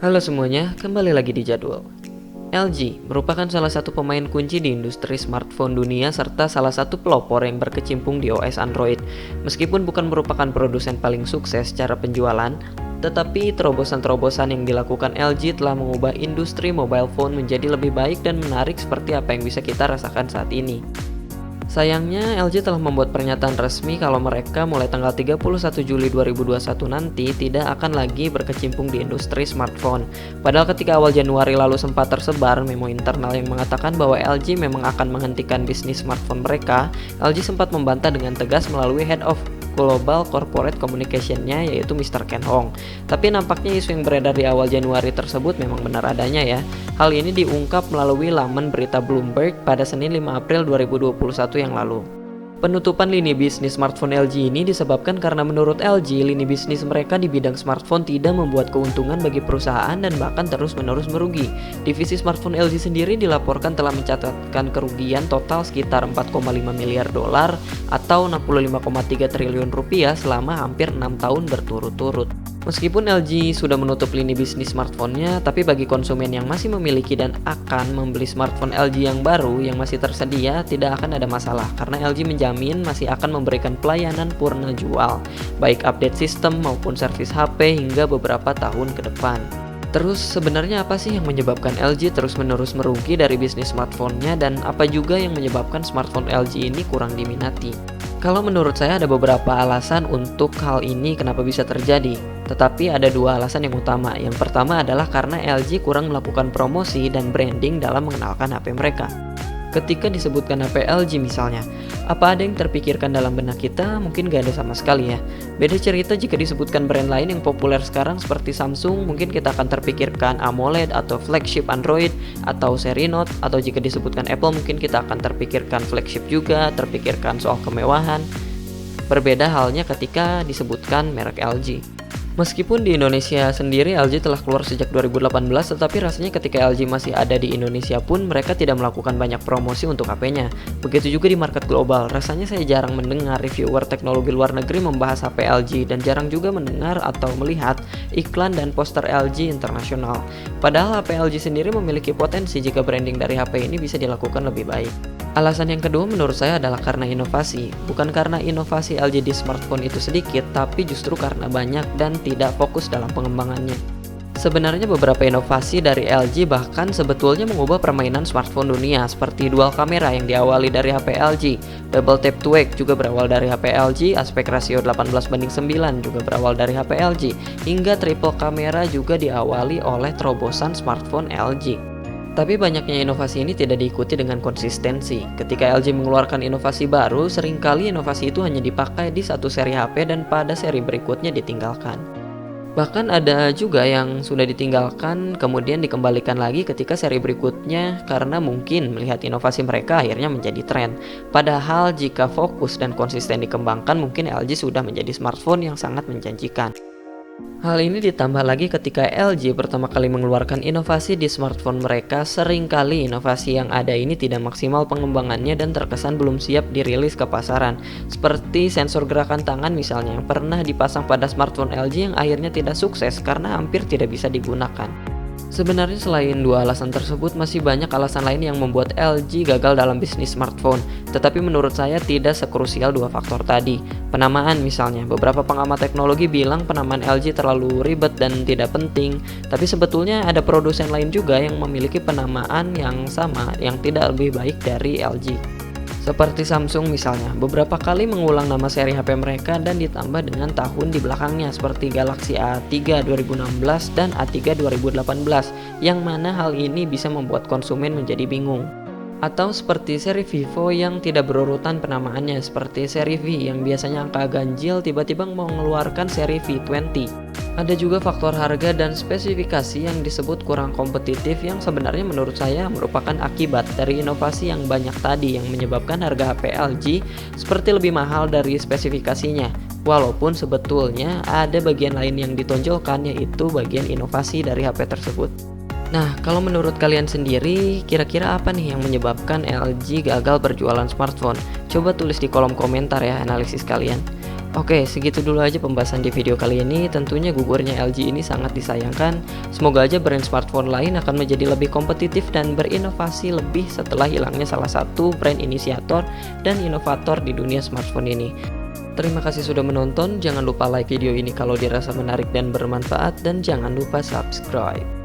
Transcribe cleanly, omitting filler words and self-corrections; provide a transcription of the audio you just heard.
Halo semuanya, kembali lagi di Jadwal. LG merupakan salah satu pemain kunci di industri smartphone dunia serta salah satu pelopor yang berkecimpung di OS Android. Meskipun bukan merupakan produsen paling sukses secara penjualan, tetapi terobosan-terobosan yang dilakukan LG telah mengubah industri mobile phone menjadi lebih baik dan menarik seperti apa yang bisa kita rasakan saat ini. Sayangnya, LG telah membuat pernyataan resmi kalau mereka mulai tanggal 31 Juli 2021 nanti tidak akan lagi berkecimpung di industri smartphone. Padahal ketika awal Januari lalu sempat tersebar memo internal yang mengatakan bahwa LG memang akan menghentikan bisnis smartphone mereka, LG sempat membantah dengan tegas melalui Head of Global Corporate Communication-nya yaitu Mr. Ken Hong. Tapi nampaknya isu yang beredar di awal Januari tersebut memang benar adanya ya. Hal ini diungkap melalui laman berita Bloomberg pada Senin 5 April 2021 yang lalu. Penutupan lini bisnis smartphone LG ini disebabkan karena menurut LG, lini bisnis mereka di bidang smartphone tidak membuat keuntungan bagi perusahaan dan bahkan terus-menerus merugi. Divisi smartphone LG sendiri dilaporkan telah mencatatkan kerugian total sekitar 4,5 miliar dolar atau 65,3 triliun rupiah selama hampir 6 tahun berturut-turut. Meskipun LG sudah menutup lini bisnis smartphone-nya, tapi bagi konsumen yang masih memiliki dan akan membeli smartphone LG yang baru yang masih tersedia, tidak akan ada masalah karena LG menjamin masih akan memberikan pelayanan purna jual, baik update sistem maupun servis HP hingga beberapa tahun ke depan. Terus sebenarnya apa sih yang menyebabkan LG terus-menerus merugi dari bisnis smartphone-nya dan apa juga yang menyebabkan smartphone LG ini kurang diminati? Kalau menurut saya ada beberapa alasan untuk hal ini kenapa bisa terjadi. Tetapi ada dua alasan yang utama. Yang pertama adalah karena LG kurang melakukan promosi dan branding dalam mengenalkan HP mereka. Ketika disebutkan HP LG misalnya, apa ada yang terpikirkan dalam benak kita? Mungkin gak ada sama sekali ya. Beda cerita jika disebutkan brand lain yang populer sekarang seperti Samsung, mungkin kita akan terpikirkan AMOLED atau flagship Android atau seri Note. Atau jika disebutkan Apple mungkin kita akan terpikirkan flagship juga, terpikirkan soal kemewahan. Berbeda halnya ketika disebutkan merek LG. Meskipun di Indonesia sendiri LG telah keluar sejak 2018, tetapi rasanya ketika LG masih ada di Indonesia pun mereka tidak melakukan banyak promosi untuk HP-nya. Begitu juga di market global, rasanya saya jarang mendengar reviewer teknologi luar negeri membahas HP LG dan jarang juga mendengar atau melihat iklan dan poster LG internasional. Padahal HP LG sendiri memiliki potensi jika branding dari HP ini bisa dilakukan lebih baik. Alasan yang kedua menurut saya adalah karena inovasi. Bukan karena inovasi LG di smartphone itu sedikit, tapi justru karena banyak dan tidak fokus dalam pengembangannya. Sebenarnya beberapa inovasi dari LG bahkan sebetulnya mengubah permainan smartphone dunia seperti dual kamera yang diawali dari HP LG, double tap to wake juga berawal dari HP LG, aspek rasio 18:9 juga berawal dari HP LG, hingga triple kamera juga diawali oleh terobosan smartphone LG. Tapi banyaknya inovasi ini tidak diikuti dengan konsistensi. Ketika LG mengeluarkan inovasi baru, seringkali inovasi itu hanya dipakai di satu seri HP dan pada seri berikutnya ditinggalkan. Bahkan ada juga yang sudah ditinggalkan kemudian dikembalikan lagi ketika seri berikutnya karena mungkin melihat inovasi mereka akhirnya menjadi tren. Padahal jika fokus dan konsisten dikembangkan mungkin LG sudah menjadi smartphone yang sangat menjanjikan. Hal ini ditambah lagi ketika LG pertama kali mengeluarkan inovasi di smartphone mereka, seringkali inovasi yang ada ini tidak maksimal pengembangannya dan terkesan belum siap dirilis ke pasaran. Seperti sensor gerakan tangan misalnya yang pernah dipasang pada smartphone LG yang akhirnya tidak sukses karena hampir tidak bisa digunakan. Sebenarnya selain dua alasan tersebut masih banyak alasan lain yang membuat LG gagal dalam bisnis smartphone. Tetapi menurut saya tidak sekrusial dua faktor tadi. Penamaan misalnya, beberapa pengamat teknologi bilang penamaan LG terlalu ribet dan tidak penting. Tapi sebetulnya ada produsen lain juga yang memiliki penamaan yang sama yang tidak lebih baik dari LG. Seperti Samsung misalnya, beberapa kali mengulang nama seri HP mereka dan ditambah dengan tahun di belakangnya seperti Galaxy A3 2016 dan A3 2018, yang mana hal ini bisa membuat konsumen menjadi bingung. Atau seperti seri Vivo yang tidak berurutan penamaannya seperti seri V yang biasanya angka ganjil tiba-tiba mau mengeluarkan seri V20. Ada juga faktor harga dan spesifikasi yang disebut kurang kompetitif yang sebenarnya menurut saya merupakan akibat dari inovasi yang banyak tadi yang menyebabkan harga HP LG seperti lebih mahal dari spesifikasinya. Walaupun sebetulnya ada bagian lain yang ditonjolkan yaitu bagian inovasi dari HP tersebut. Nah, kalau menurut kalian sendiri, kira-kira apa nih yang menyebabkan LG gagal berjualan smartphone? Coba tulis di kolom komentar ya analisis kalian. Oke, segitu dulu aja pembahasan di video kali ini. Tentunya gugurnya LG ini sangat disayangkan. Semoga aja brand smartphone lain akan menjadi lebih kompetitif dan berinovasi lebih setelah hilangnya salah satu brand inisiator dan inovator di dunia smartphone ini. Terima kasih sudah menonton. Jangan lupa like video ini kalau dirasa menarik dan bermanfaat, dan jangan lupa subscribe.